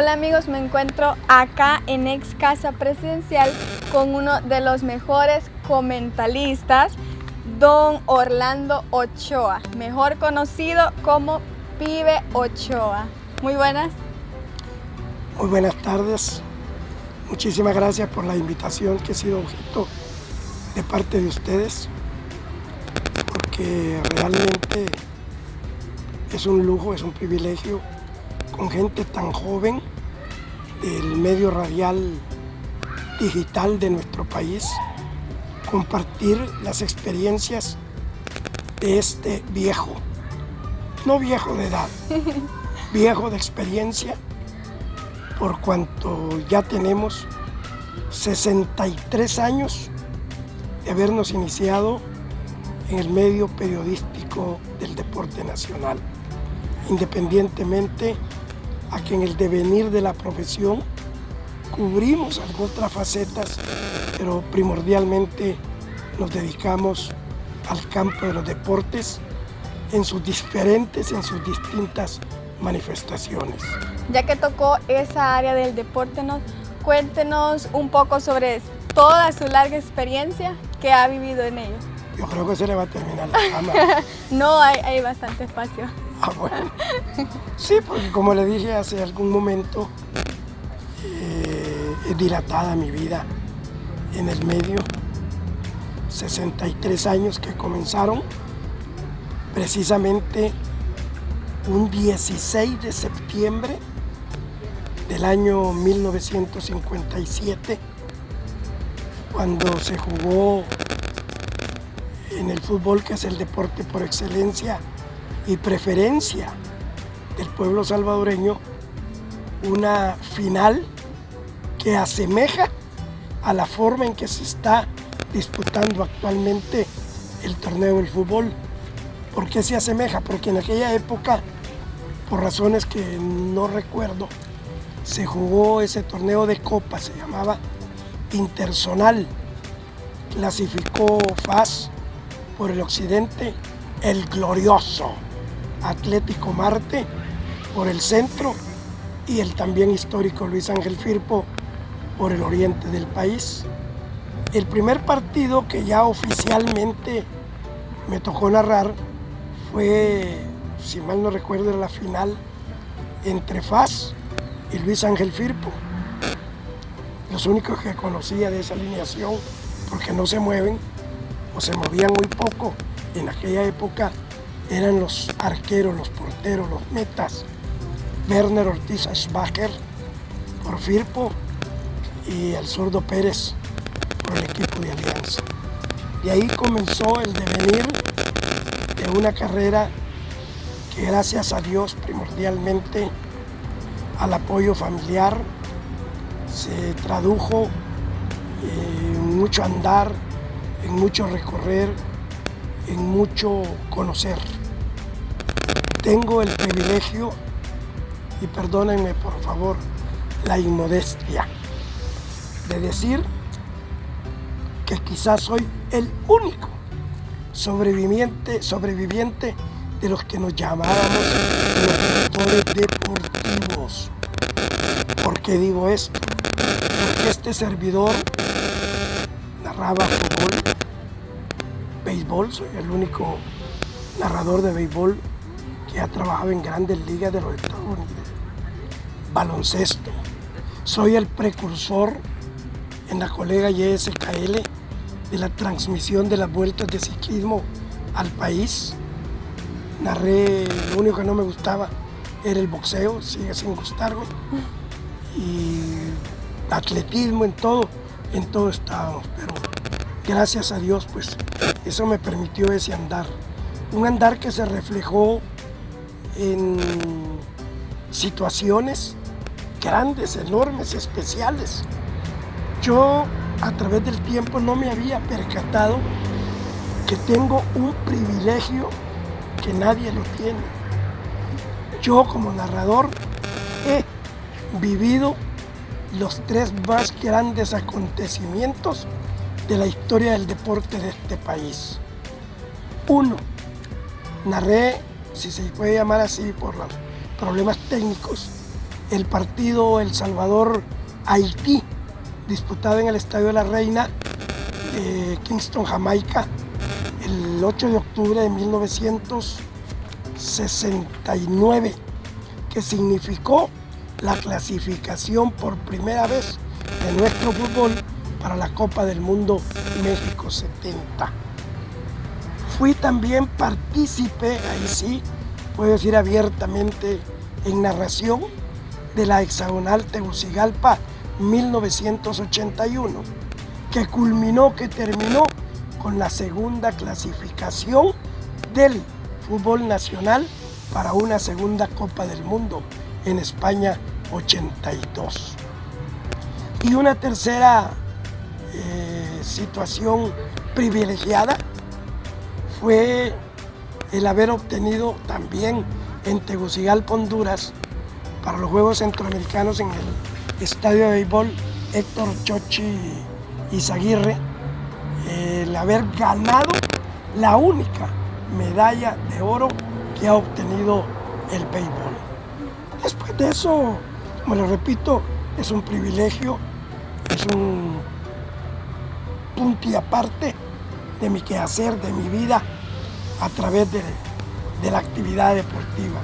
Hola amigos, me encuentro acá en Ex Casa Presidencial con uno de los mejores comentaristas, don Orlando Ochoa, mejor conocido como Pibe Ochoa. Muy buenas. Muy buenas tardes. Muchísimas gracias por la invitación que ha sido objeto de parte de ustedes, porque realmente es un lujo, es un privilegio con gente tan joven del medio radial digital de nuestro país, compartir las experiencias de este viejo, no viejo de edad, viejo de experiencia, por cuanto ya tenemos 63 años de habernos iniciado en el medio periodístico del deporte nacional, independientemente a que en el devenir de la profesión cubrimos otras facetas, pero primordialmente nos dedicamos al campo de los deportes en sus distintas manifestaciones. Ya que tocó esa área del deporte, cuéntenos un poco sobre toda su larga experiencia que ha vivido en ello. Yo creo que se le va a terminar la cámara. No, hay bastante espacio. Ah, bueno. Sí, porque como le dije hace algún momento, es dilatada mi vida en el medio. 63 años que comenzaron precisamente un 16 de septiembre del año 1957, cuando se jugó en el fútbol, que es el deporte por excelencia y preferencia del pueblo salvadoreño, una final que asemeja a la forma en que se está disputando actualmente el torneo del fútbol. ¿Por qué se asemeja? Porque en aquella época, por razones que no recuerdo, se jugó ese torneo de copa, se llamaba interzonal. Clasificó FAS por el occidente, el glorioso Atlético Marte por el centro y el también histórico Luis Ángel Firpo por el oriente del país. El primer partido que ya oficialmente me tocó narrar fue, si mal no recuerdo, era la final entre FAS y Luis Ángel Firpo. Los únicos que conocía de esa alineación, porque no se mueven o se movían muy poco en aquella época, eran los arqueros, los porteros, los metas. Werner Ortiz Schwager por Firpo y el zurdo Pérez por el equipo de Alianza. Y ahí comenzó el devenir de una carrera que, gracias a Dios, primordialmente al apoyo familiar, se tradujo en mucho andar, en mucho recorrer, en mucho conocer. Tengo el privilegio, y perdónenme por favor la inmodestia, de decir que quizás soy el único sobreviviente de los que nos llamábamos los directores deportivos. ¿Por qué digo esto? Porque este servidor narraba fútbol, béisbol, soy el único narrador de béisbol que ha trabajado en grandes ligas de los Estados Unidos. Baloncesto, soy el precursor en la colega YSKL de la transmisión de las vueltas de ciclismo al país. Narré, lo único que no me gustaba era el boxeo, sigue sin gustarme, y atletismo, en todo estábamos, pero gracias a Dios pues eso me permitió ese andar, un andar que se reflejó en situaciones grandes, enormes, especiales. Yo a través del tiempo no me había percatado que tengo un privilegio que nadie lo tiene. Yo como narrador he vivido los 3 más grandes acontecimientos de la historia del deporte de este país. 1, narré, si se puede llamar así por los problemas técnicos, el partido El Salvador-Haití, disputado en el Estadio de la Reina, Kingston, Jamaica, el 8 de octubre de 1969, que significó la clasificación por primera vez de nuestro fútbol para la Copa del Mundo México 70. Fui también partícipe, ahí sí, puedo decir abiertamente, en narración de la hexagonal Tegucigalpa 1981, que terminó con la segunda clasificación del fútbol nacional para una segunda Copa del Mundo en España 82. Y una tercera situación privilegiada fue el haber obtenido también en Tegucigalpa, Honduras, para los Juegos Centroamericanos en el Estadio de Béisbol Héctor Chochi Izaguirre, el haber ganado la única medalla de oro que ha obtenido el béisbol. Después de eso, como les repito, es un privilegio, es un punto y aparte de mi quehacer, de mi vida, a través de la actividad deportiva.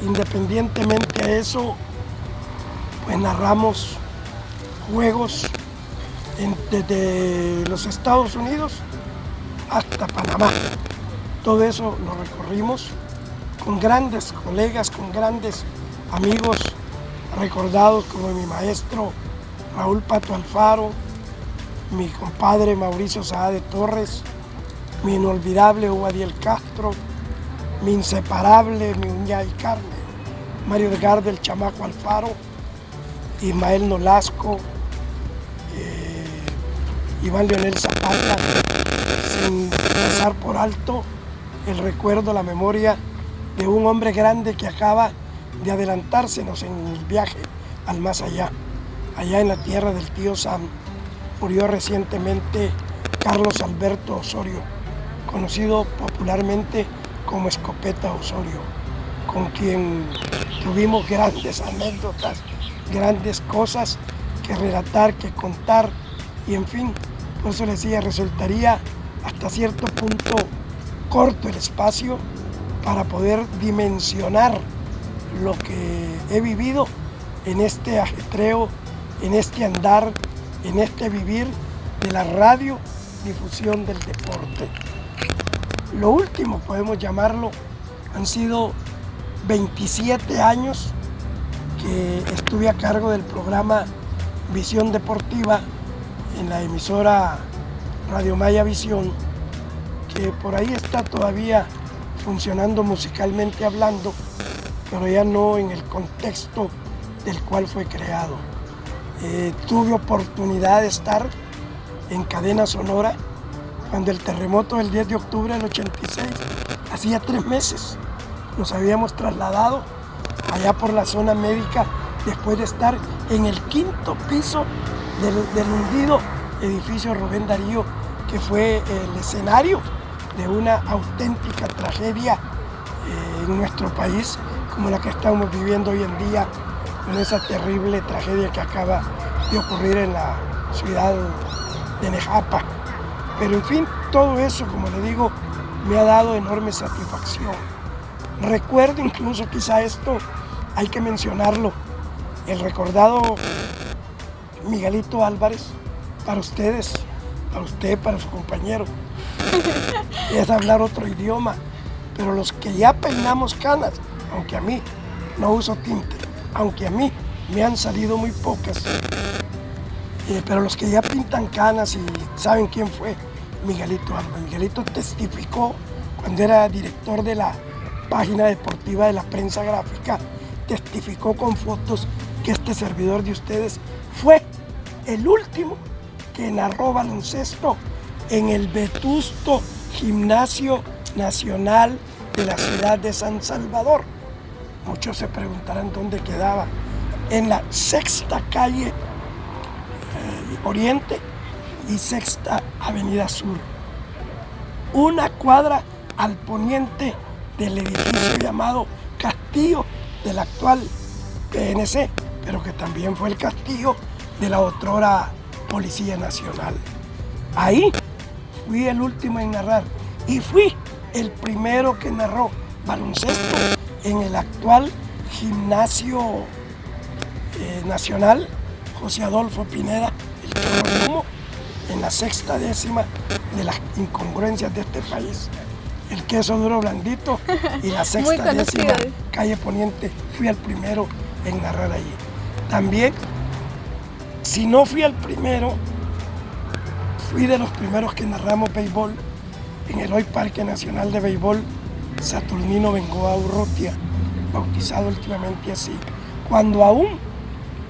Independientemente de eso, pues narramos juegos desde los Estados Unidos hasta Panamá. Todo eso lo recorrimos con grandes colegas, con grandes amigos recordados como mi maestro Raúl Pato Alfaro, mi compadre Mauricio Saade Torres, mi inolvidable Hugo Adiel Castro, mi inseparable, mi uña y carne, Mario Edgar del Chamaco Alfaro, Ismael Nolasco, Iván Leonel Zapata, sin pasar por alto el recuerdo, la memoria de un hombre grande que acaba de adelantársenos en el viaje al más allá. Allá en la tierra del tío Sam murió recientemente Carlos Alberto Osorio, conocido popularmente como Escopeta Osorio, con quien tuvimos grandes anécdotas, grandes cosas que relatar, que contar, y en fin, por eso les decía, resultaría hasta cierto punto corto el espacio para poder dimensionar lo que he vivido en este ajetreo, en este andar, en este vivir de la radiodifusión del deporte. Lo último, podemos llamarlo, han sido 27 años que estuve a cargo del programa Visión Deportiva en la emisora Radio Maya Visión, que por ahí está todavía funcionando musicalmente hablando, pero ya no en el contexto del cual fue creado. Tuve oportunidad de estar en cadena sonora cuando el terremoto del 10 de octubre del 86, hacía 3 meses, nos habíamos trasladado allá por la zona médica después de estar en el 5º piso del hundido edificio Rubén Darío, que fue el escenario de una auténtica tragedia en nuestro país, como la que estamos viviendo hoy en día, con esa terrible tragedia que acaba de ocurrir en la ciudad de Nejapa. Pero en fin, todo eso, como le digo, me ha dado enorme satisfacción. Recuerdo incluso, quizá esto hay que mencionarlo, el recordado Miguelito Álvarez, para ustedes, para usted, para su compañero, es hablar otro idioma, pero los que ya peinamos canas, aunque a mí no uso tinte, aunque a mí me han salido muy pocas, pero los que ya pintan canas y saben quién fue Miguelito Álvarez. Miguelito testificó cuando era director de la página deportiva de la prensa gráfica, testificó con fotos que este servidor de ustedes fue el último que narró baloncesto en el vetusto Gimnasio Nacional de la ciudad de San Salvador. Muchos se preguntarán dónde quedaba. En la 6ª calle Oriente y 6ª Avenida Sur. Una cuadra al poniente del edificio llamado Castillo del actual PNC, pero que también fue el castillo de la otrora Policía Nacional. Ahí fui el último en narrar y fui el primero que narró baloncesto en el actual Gimnasio Nacional José Adolfo Pineda, el Chorro, en la 60ª de las incongruencias de este país. El queso duro blandito y la 60ª calle Poniente, fui el primero en narrar allí. También, si no fui el primero, fui de los primeros que narramos béisbol en el hoy Parque Nacional de Béisbol Saturnino Bengoa Urrutia, bautizado últimamente así, cuando aún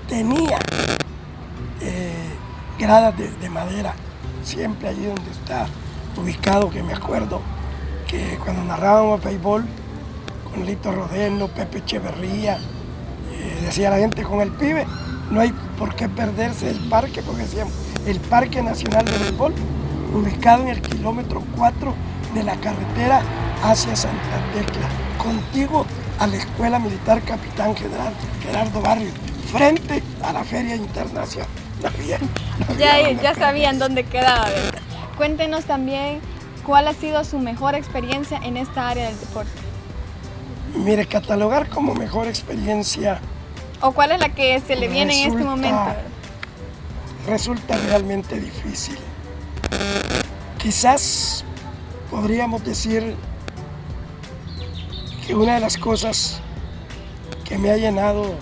tenía gradas de madera, siempre allí donde está ubicado, que me acuerdo que cuando narrábamos béisbol con Lito Rodeno, Pepe Echeverría, decía la gente, con el pibe no hay por qué perderse el parque, porque decíamos, el Parque Nacional de Béisbol, ubicado en el kilómetro 4 de la carretera hacia Santa Tecla, contiguo a la Escuela Militar Capitán General Gerardo Barrios, frente a la Feria Internacional. Ya sabían dónde quedaba, ¿verdad? Cuéntenos también cuál ha sido su mejor experiencia en esta área del deporte. Mire, catalogar como mejor experiencia... ¿O cuál es la que se le viene en este momento? Resulta realmente difícil. Quizás podríamos decir que una de las cosas que me ha llenado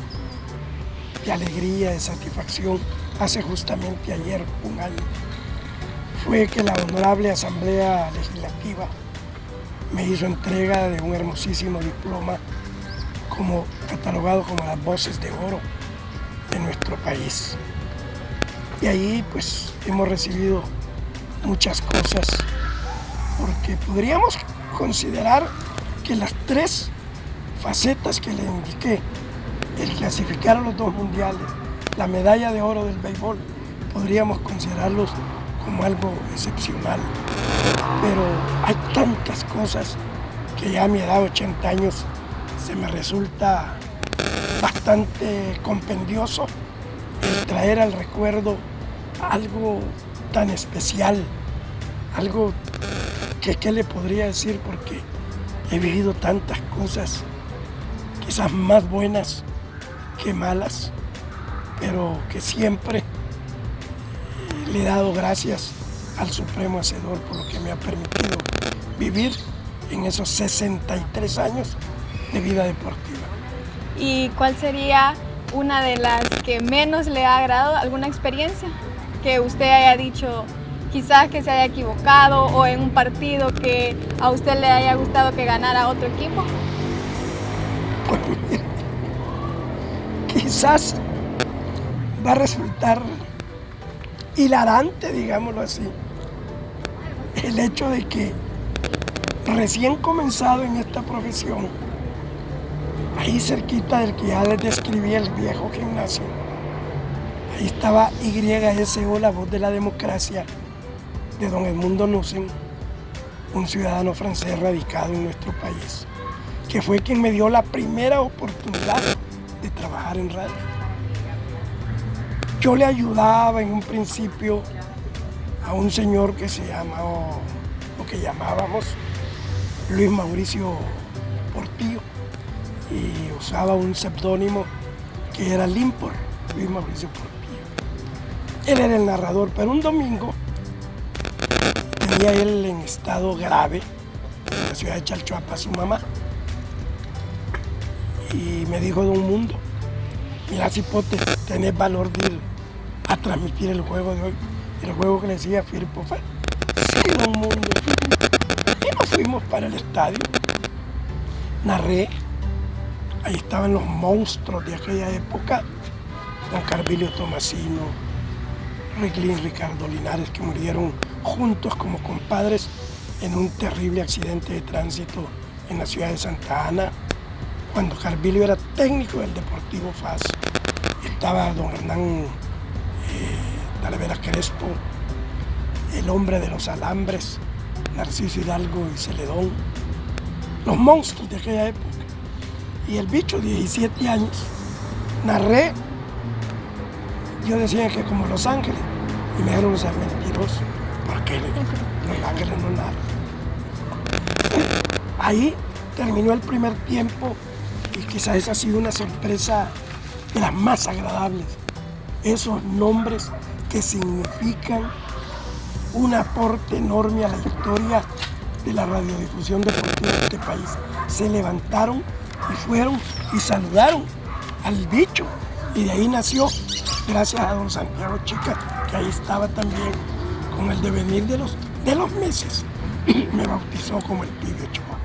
de alegría, de satisfacción, hace justamente ayer, un año, fue que la Honorable Asamblea Legislativa me hizo entrega de un hermosísimo diploma catalogado como las voces de oro de nuestro país. Y ahí pues hemos recibido muchas cosas, porque podríamos considerar que las 3 facetas que le indiqué, el clasificar a los 2 mundiales, la medalla de oro del béisbol, podríamos considerarlos como algo excepcional. Pero hay tantas cosas que ya a mi edad, 80 años, se me resulta bastante compendioso el traer al recuerdo algo tan especial, algo que ¿qué le podría decir? Porque he vivido tantas cosas, quizás más buenas que malas, pero que siempre le he dado gracias al Supremo Hacedor por lo que me ha permitido vivir en esos 63 años de vida deportiva. ¿Y cuál sería una de las que menos le ha agradado? ¿Alguna experiencia que usted haya dicho, quizás que se haya equivocado, o en un partido que a usted le haya gustado que ganara otro equipo? Pues, quizás va a resultar hilarante, digámoslo así, el hecho de que recién comenzado en esta profesión, ahí cerquita del que ya les describí, el viejo gimnasio, ahí estaba YSO, la voz de la democracia, de don Edmundo Nussen, un ciudadano francés radicado en nuestro país, que fue quien me dio la primera oportunidad de trabajar en radio. Yo le ayudaba en un principio a un señor que se llama, o que llamábamos Luis Mauricio Portillo, y usaba un seudónimo que era Limpor, Luis Mauricio Portillo. Él era el narrador, pero un domingo tenía él en estado grave en la ciudad de Chalchuapa, su mamá, y me dijo: don Mundo, mira, cipote, tenés valor de ir a transmitir el juego de hoy, el juego que le decía Firpo. Sí, don Mundo. Y nos fuimos para el estadio, narré, ahí estaban los monstruos de aquella época, don Carvilio Tomasino, Ricardo Linares, que murieron juntos como compadres en un terrible accidente de tránsito en la ciudad de Santa Ana, cuando Carvilio era técnico del Deportivo FAS. Estaba don Hernán Talavera Crespo, el hombre de los alambres, Narciso Hidalgo y Celedón, los monstruos de aquella época. Y el bicho, 17 años, narré yo decía que como Los Ángeles, y me dijeron, o sea, mentiroso, porque Los Ángeles no nada. Ahí terminó el primer tiempo y quizás esa ha sido una sorpresa de las más agradables. Esos nombres que significan un aporte enorme a la historia de la radiodifusión deportiva de este país. Se levantaron y fueron y saludaron al bicho. Y de ahí nació, gracias a don Santiago Chica, que ahí estaba también con el devenir de los meses. Me bautizó como el Pibe Ochoa.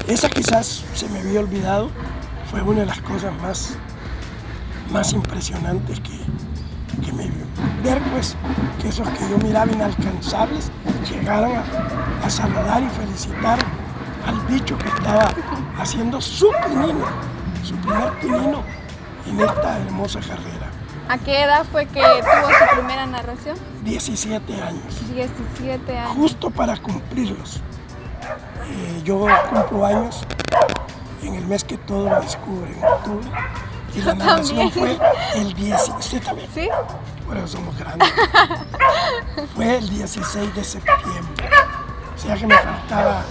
Esa quizás se me había olvidado, fue una de las cosas más impresionantes que me vio. Ver pues que esos que yo miraba inalcanzables llegaran a saludar y felicitar al bicho que estaba haciendo su primer pinino en esta hermosa carrera. ¿A qué edad fue que tuvo su primera narración? 17 años. 17 años. Justo para cumplirlos. Yo cumplo años en el mes que todo lo descubre, en octubre. Y la narración fue el 16. ¿Usted también? ¿Sí? Por eso somos grandes. Fue el 16 de septiembre. O sea que me faltaba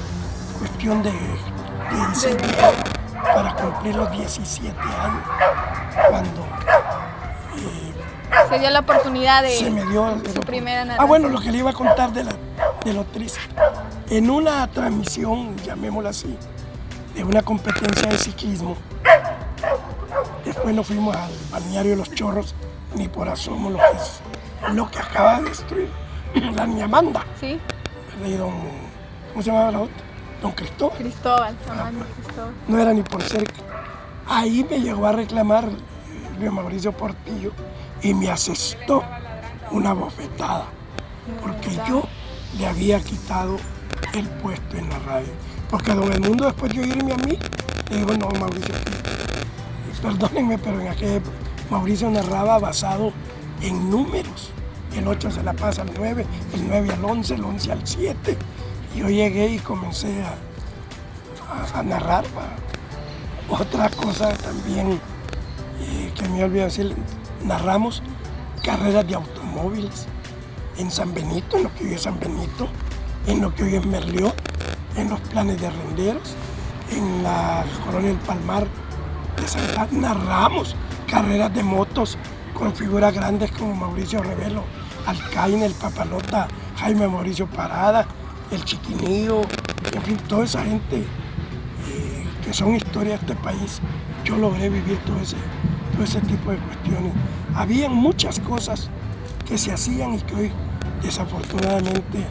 cuestión de 16 días para cumplir los 17 años. Cuando se dio la oportunidad de se me dio su primera narración. Bueno, lo que le iba a contar de lo triste. En una transmisión, llamémosla así, de una competencia de ciclismo, después nos fuimos al balneario de Los Chorros, ni por asomo lo que acaba de destruir la niña Amanda. Sí. Y ¿cómo se llamaba la otra? Don Cristóbal. Cristóbal, Amanda Cristóbal. No era ni por cerca. Ahí me llegó a reclamar Luis Mauricio Portillo y me asestó una bofetada, porque yo le había quitado el puesto en la radio. Porque don Edmundo, después de oírme a mí, le dijo, no, Mauricio, perdónenme, pero en aquella época Mauricio narraba basado en números. El 8 se la pasa al 9, el 9 al 11, el 11 al 7. Y yo llegué y comencé a narrar. Otra cosa también que me olvidé decir, narramos carreras de automóviles en San Benito, en lo que hoy es San Benito, en lo que hoy es Merlió, en los Planes de Renderos, en la Colonia del Palmar de Santa. Narramos carreras de motos con figuras grandes como Mauricio Revelo, Alcaine, el Papalota, Jaime Mauricio Parada, el Chiquinillo, en fin, toda esa gente que son historias de este país. Yo logré vivir todo ese tipo de cuestiones. Habían muchas cosas que se hacían y que hoy desafortunadamente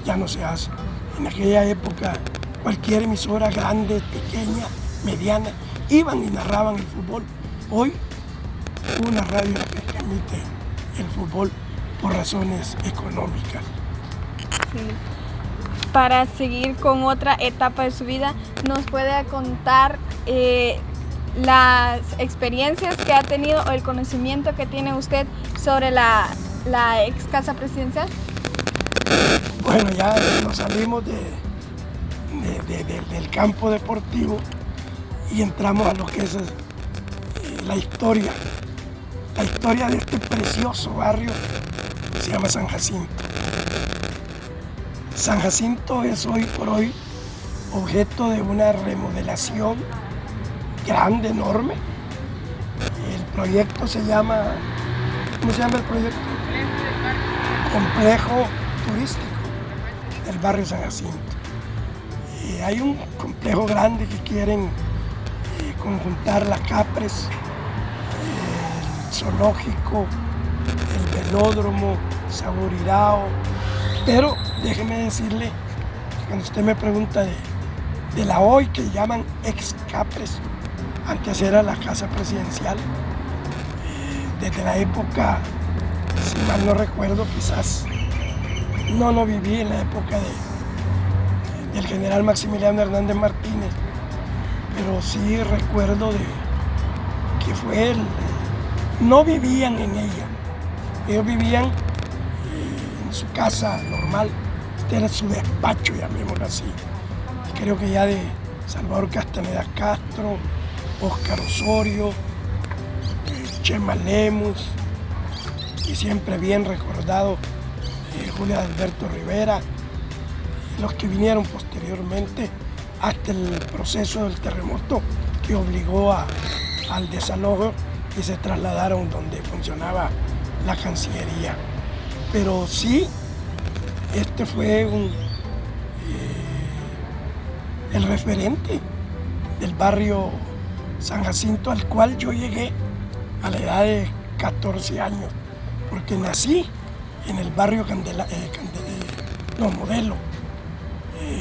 ya no se hacen. En aquella época cualquier emisora grande, pequeña, mediana, iban y narraban el fútbol. Hoy una radio que permite el fútbol por razones económicas. Sí. Para seguir con otra etapa de su vida, ¿nos puede contar las experiencias que ha tenido o el conocimiento que tiene usted sobre la ex casa presidencial? Bueno, ya nos salimos del campo deportivo y entramos a lo que es la historia de este precioso barrio que se llama San Jacinto. San Jacinto es hoy por hoy objeto de una remodelación grande, enorme. El proyecto se llama, ¿cómo se llama el proyecto? Complejo Turístico del barrio San Jacinto. Hay un complejo grande que quieren conjuntar la Capres, el zoológico, el velódromo, Saborirao. Pero déjeme decirle, cuando usted me pregunta de la hoy que llaman ex Capres, antes era la casa presidencial, desde la época, si mal no recuerdo, quizás no viví en la época del general Maximiliano Hernández Martínez, pero sí recuerdo que fue él. No vivían en ella, ellos vivían en su casa normal, este era su despacho, llamémoslo así. Creo que ya de Salvador Castaneda Castro, Óscar Osorio, Chema Lemus, y siempre bien recordado Julio Alberto Rivera, los que vinieron posteriormente hasta el proceso del terremoto que obligó al desalojo y se trasladaron donde funcionaba la Cancillería. Pero sí, este fue el referente del barrio San Jacinto, al cual yo llegué a la edad de 14 años, porque nací en el barrio Modelo,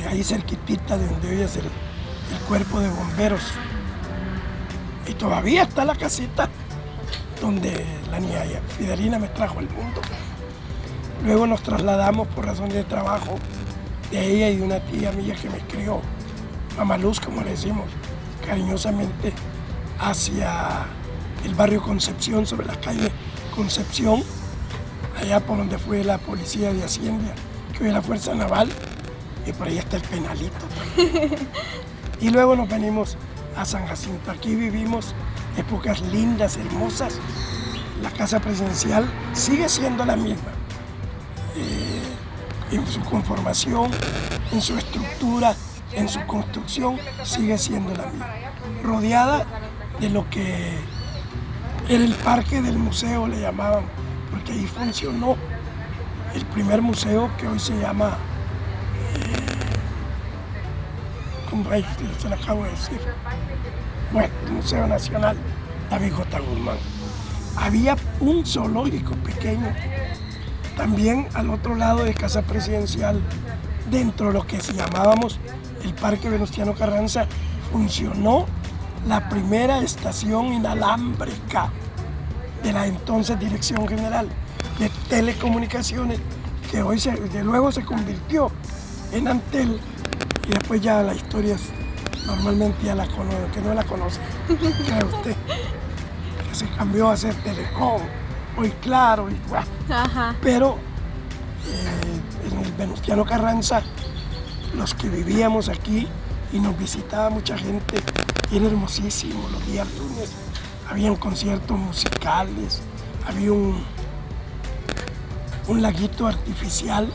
ahí cerquitita de donde hoy es el cuerpo de bomberos. Y todavía está la casita donde la niña Fidelina me trajo al mundo. Luego nos trasladamos por razones de trabajo de ella y de una tía mía que me crió, Mamá Luz, como le decimos cariñosamente, hacia el barrio Concepción, sobre la calle Concepción, allá por donde fue la policía de Hacienda, que hoy es la Fuerza Naval, y por ahí está el penalito también. Y luego nos venimos a San Jacinto. Aquí vivimos épocas lindas, hermosas. La casa presidencial sigue siendo la misma, en su conformación, en su estructura, en su construcción, sigue siendo la misma. Rodeada de lo que era el parque del museo, le llamaban, porque ahí funcionó el primer museo que hoy se llama, como se lo acabo de decir, bueno, el Museo Nacional David J. Guzmán. Había un zoológico pequeño, también al otro lado de Casa Presidencial, dentro de lo que llamábamos el Parque Venustiano Carranza, funcionó la primera estación inalámbrica de la entonces Dirección General de Telecomunicaciones, que luego se convirtió en Antel, y después ya la historia normalmente ya la conoce, que no la conoce, cree usted, que se cambió a ser Telecom, hoy Claro, y bueno. Ajá. Pero en el Venustiano Carranza, los que vivíamos aquí y nos visitaba mucha gente, era hermosísimo. Los días lunes habían conciertos musicales, había un laguito artificial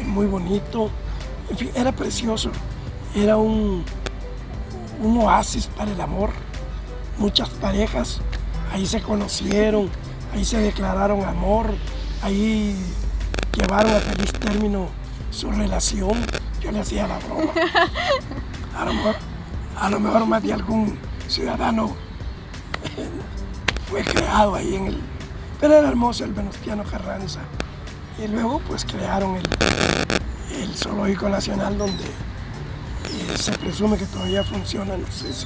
muy bonito, en fin, era precioso, era un oasis para el amor. Muchas parejas ahí se conocieron, ahí se declararon amor, ahí llevaron a feliz término su relación. Yo le hacía la broma. A lo mejor más de algún ciudadano fue creado ahí en el... Pero era hermoso el Venustiano Carranza. Y luego pues crearon el Zoológico Nacional, donde se presume que todavía funciona. No sé si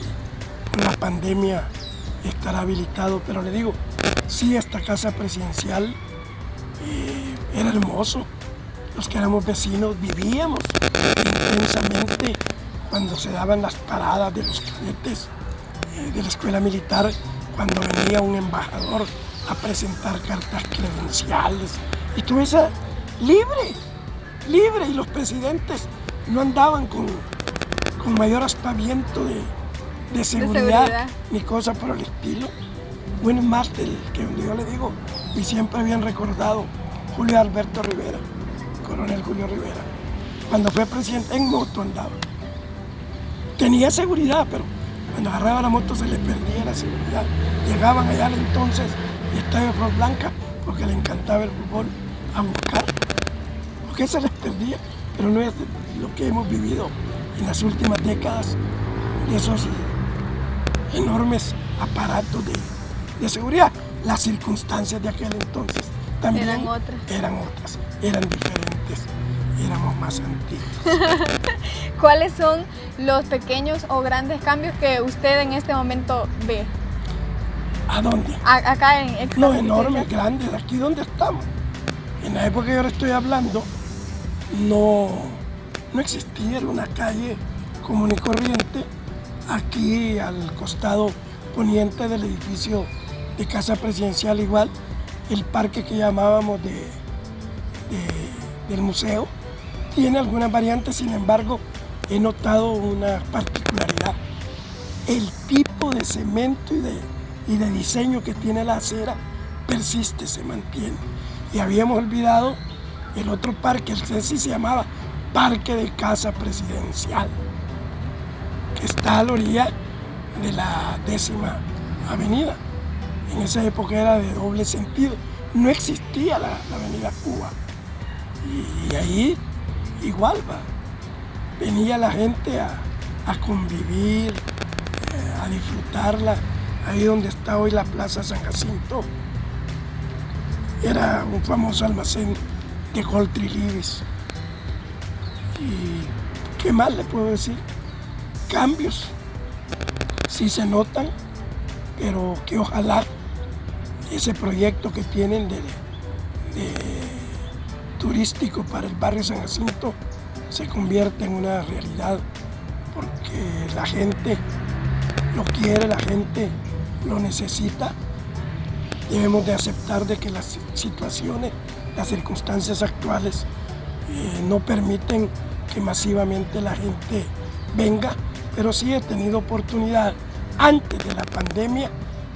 con la pandemia estará habilitado, pero le digo, sí, esta casa presidencial era hermoso. Los que éramos vecinos vivíamos intensamente cuando se daban las paradas de los cadetes de la escuela militar, cuando venía un embajador a presentar cartas credenciales, y tú esa libre, y los presidentes no andaban con mayor aspaviento de seguridad ni cosa por el estilo. Bueno, más del que yo le digo, y siempre bien recordado, Julio Alberto Rivera, coronel Julio Rivera, cuando fue presidente en moto andaba. Tenía seguridad, pero cuando agarraba la moto se le perdía la seguridad. Llegaban allá al entonces Estadio Flor Blanca, porque le encantaba el fútbol, a buscar, porque se les perdía. Pero no es lo que hemos vivido en las últimas décadas, de esos enormes aparatos de seguridad. Las circunstancias de aquel entonces también eran otras, eran diferentes, éramos más antiguos. ¿Cuáles son los pequeños o grandes cambios que usted en este momento ve? ¿A dónde? Acá en Ex. No, enormes, grandes, aquí donde estamos. En la época que ahora estoy hablando, no existía, era una calle común y corriente, aquí al costado poniente del edificio de Casa Presidencial, igual el parque que llamábamos del museo tiene algunas variantes. Sin embargo, he notado una particularidad: el tipo de cemento y de diseño que tiene la acera persiste, se mantiene. Y habíamos olvidado el otro parque, el sí se llamaba Parque de Casa Presidencial, que está a la orilla de la 10ª Avenida. En esa época era de doble sentido, no existía la Avenida Cuba. Y ahí igual venía la gente a convivir, a disfrutarla. Ahí donde está hoy la Plaza San Jacinto, era un famoso almacén de Goltry Libis. Y ¿qué más le puedo decir? Cambios sí se notan, pero que ojalá ese proyecto que tienen de turístico para el barrio San Jacinto se convierta en una realidad, porque la gente lo quiere, la gente lo necesita. Debemos de aceptar de que las situaciones, las circunstancias actuales no permiten que masivamente la gente venga, pero sí he tenido oportunidad antes de la pandemia,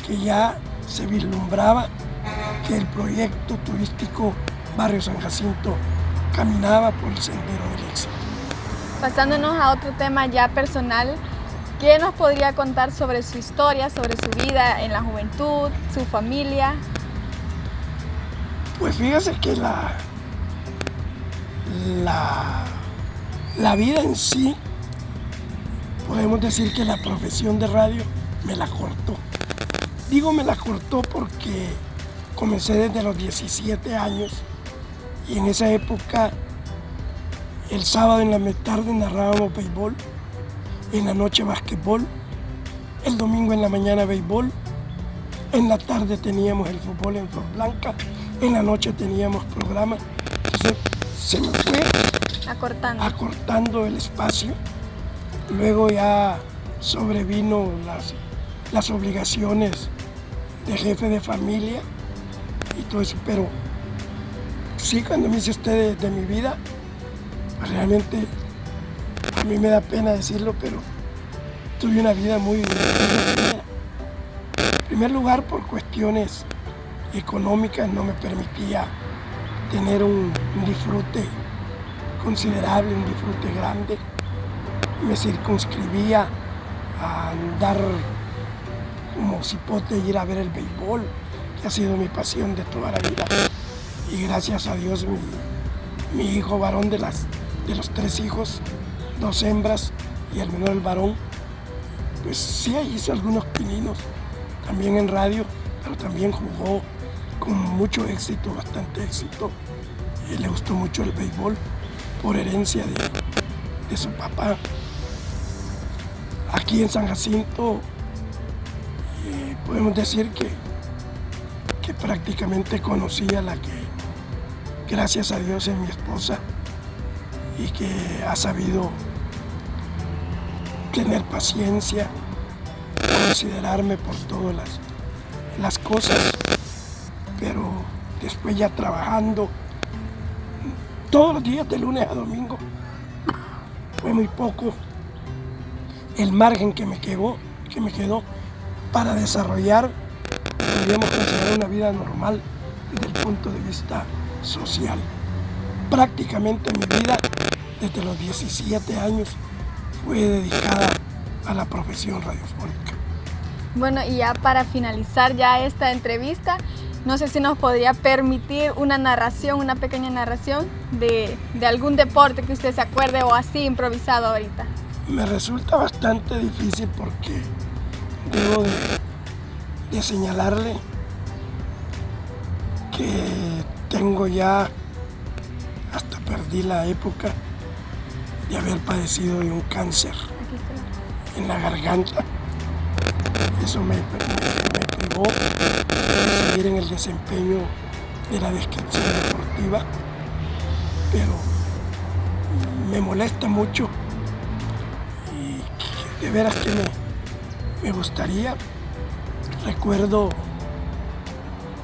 que ya se vislumbraba que el proyecto turístico Barrio San Jacinto caminaba por el sendero del éxito. Pasándonos a otro tema ya personal, ¿qué nos podría contar sobre su historia, sobre su vida en la juventud, su familia? Pues fíjese que la vida en sí, podemos decir que la profesión de radio me la cortó. Digo me la cortó porque comencé desde los 17 años y en esa época el sábado en la tarde narrábamos béisbol, en la noche basquetbol, el domingo en la mañana béisbol, en la tarde teníamos el fútbol en Flor Blanca, en la noche teníamos programas. Entonces se me fue acortando el espacio. Luego ya sobrevino las obligaciones de jefe de familia y todo eso, pero sí, cuando me dice usted de mi vida, realmente a mí me da pena decirlo, pero tuve una vida muy efímera. En primer lugar, por cuestiones económicas no me permitía tener un disfrute considerable, un disfrute grande. Me circunscribía a andar como cipote y ir a ver el béisbol, que ha sido mi pasión de toda la vida. Y gracias a Dios mi hijo varón de los 3 hijos, 2 hembras y el menor el varón, pues sí hizo algunos pininos también en radio, pero también jugó con mucho éxito, bastante éxito. Le gustó mucho el béisbol por herencia de su papá. Aquí en San Jacinto podemos decir que prácticamente conocí a la que, gracias a Dios, es mi esposa y que ha sabido tener paciencia, considerarme por todas las cosas, pero después ya trabajando todos los días de lunes a domingo, fue muy poco el margen que me quedó para desarrollar, podríamos considerar una vida normal desde el punto de vista social. Prácticamente mi vida desde los 17 años fue dedicada a la profesión radiofónica. Bueno, y ya para finalizar ya esta entrevista, no sé si nos podría permitir una narración, una pequeña narración de algún deporte que usted se acuerde o así improvisado ahorita. Me resulta bastante difícil porque debo de señalarle que tengo ya, hasta perdí la época de haber padecido de un cáncer en la garganta. Eso me privó de seguir en el desempeño de la descripción deportiva, pero me molesta mucho y de veras que me gustaría. Recuerdo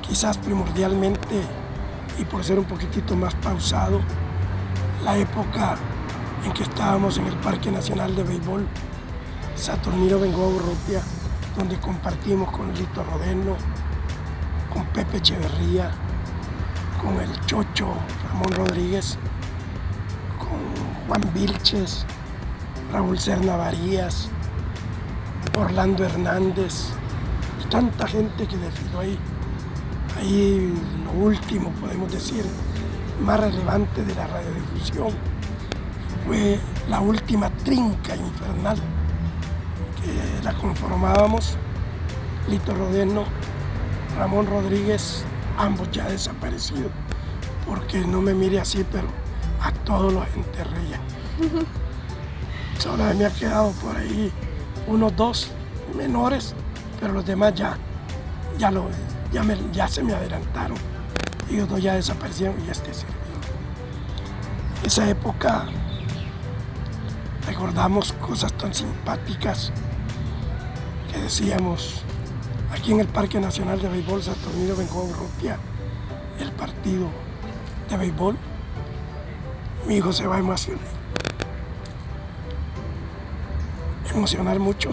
quizás primordialmente, y por ser un poquitito más pausado, la época en que estábamos en el Parque Nacional de Béisbol Saturnino Bengoa Urrutia, donde compartimos con Lito Rodeno, con Pepe Echeverría, con el Chocho Ramón Rodríguez, con Juan Vilches, Raúl Serna Varías, Orlando Hernández, y tanta gente que desfiló ahí. Ahí lo último, podemos decir, más relevante de la radiodifusión fue la última trinca infernal, que la conformábamos Lito Rodeno, Ramón Rodríguez, ambos ya desaparecidos, porque no me mire así, pero a todos los enterré ya. Solo me ha quedado por ahí unos 2 menores, pero los demás ya se me adelantaron. Ellos 2 ya desaparecieron y este servidor. Esa época recordamos cosas tan simpáticas que decíamos aquí en el Parque Nacional de Béisbol Saturnino Benjamín Urrutia, el partido de béisbol. Mi hijo se va a emocionar mucho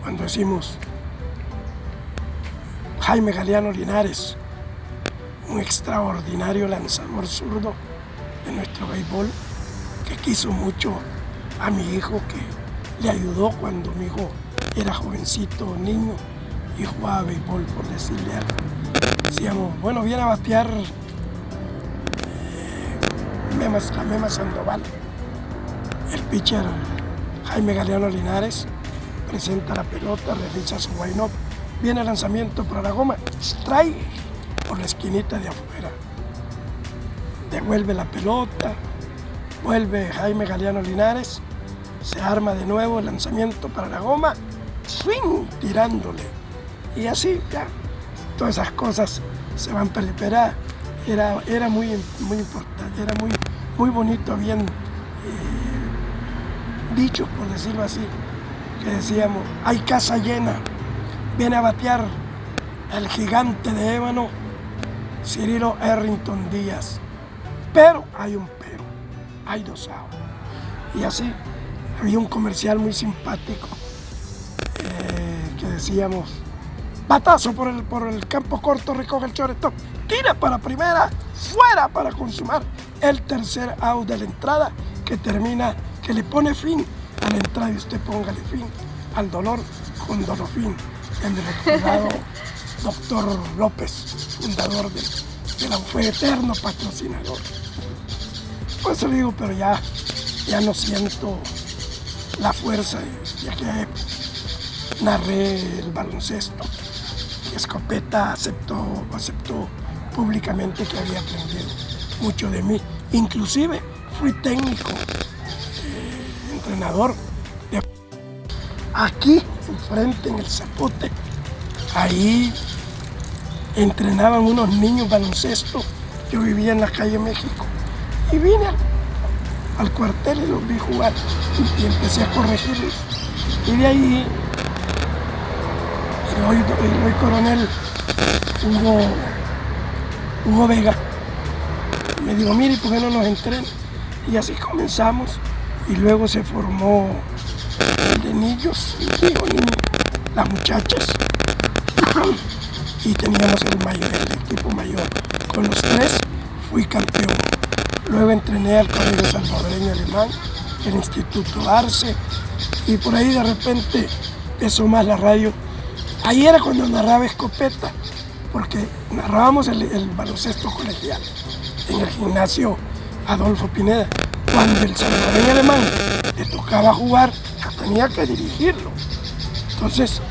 cuando decimos Jaime Galeano Linares, un extraordinario lanzador zurdo de nuestro béisbol, que quiso mucho a mi hijo, que le ayudó cuando mi hijo era jovencito, niño, y jugaba béisbol, por decirle algo. Decíamos, bueno, viene a batear la Mema Sandoval. El pitcher Jaime Galeano Linares presenta la pelota, realiza su line-up, viene el lanzamiento para la goma, strike por la esquinita de afuera. Devuelve la pelota, vuelve Jaime Galeano Linares, se arma de nuevo el lanzamiento para la goma, swing, tirándole. Y así ya, todas esas cosas se van perdiendo. Era muy importante, era muy bonito, bien dicho, por decirlo así, que decíamos, hay casa llena, viene a batear el gigante de ébano, Cirilo Errington Díaz. Pero hay un pero, hay 2 outs. Y así, había un comercial muy simpático que decíamos, batazo por el campo corto, recoge el shortstop, tira para primera, fuera para consumar el tercer out de la entrada, que le pone fin a la entrada, y usted póngale fin al dolor con Dolofin, el recordado doctor López, fundador de la fue eterno patrocinador. Pues se lo digo, pero ya no siento la fuerza de aquella época. Narré el baloncesto. Escopeta aceptó públicamente que había aprendido mucho de mí. Inclusive fui técnico, entrenador. Aquí, enfrente, en el Zapote, ahí entrenaban unos niños baloncesto. Yo vivía en la calle México y vine al cuartel y los vi jugar y empecé a corregirlos. Y de ahí el hoy coronel Hugo Vega me dijo, mire, ¿por qué no nos entrenan? Y así comenzamos, y luego se formó el de niños, las muchachas, y teníamos el equipo mayor. Con los 3 fui campeón. Luego entrené al Colegio Salvadoreño Alemán, el Instituto Arce, y por ahí de repente empezó más la radio. Ahí era cuando narraba Escopeta, porque narrábamos el baloncesto colegial en el gimnasio Adolfo Pineda. Cuando el salvadoreño alemán le tocaba jugar, yo tenía que dirigirlo. Entonces,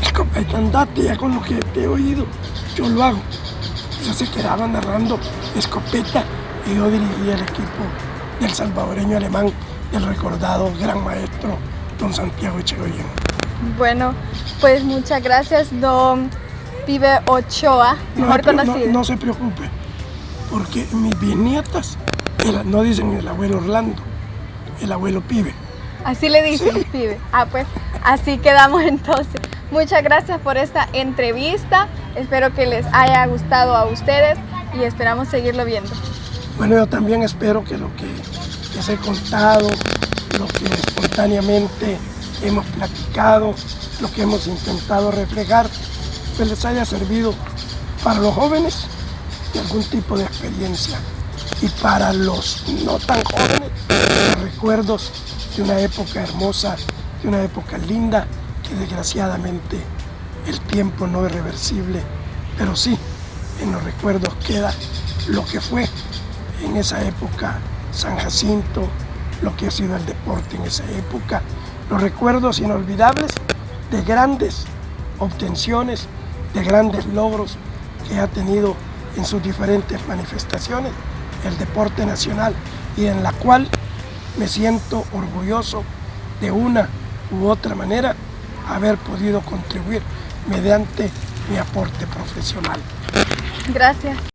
Escopeta, andate, ya con lo que te he oído, yo lo hago. Entonces se quedaba narrando Escopeta y yo dirigía el equipo del salvadoreño alemán, del recordado gran maestro don Santiago Echegoyen. Bueno, pues muchas gracias, don Pibe Ochoa, mejor conocido. No se preocupe, porque mis bisnietas no dicen el abuelo Orlando, el abuelo Pibe. Así le dicen, sí. Pibe. Pues así quedamos entonces. Muchas gracias por esta entrevista. Espero que les haya gustado a ustedes y esperamos seguirlo viendo. Bueno, yo también espero que lo que les he contado, lo que espontáneamente hemos platicado, lo que hemos intentado reflejar, les haya servido para los jóvenes de algún tipo de experiencia y para los no tan jóvenes, los recuerdos de una época hermosa, de una época linda, que desgraciadamente el tiempo no es reversible, pero sí, en los recuerdos queda lo que fue en esa época San Jacinto, lo que ha sido el deporte en esa época, los recuerdos inolvidables de grandes obtenciones, de grandes logros que ha tenido en sus diferentes manifestaciones el deporte nacional y en la cual me siento orgulloso de una u otra manera haber podido contribuir mediante mi aporte profesional. Gracias.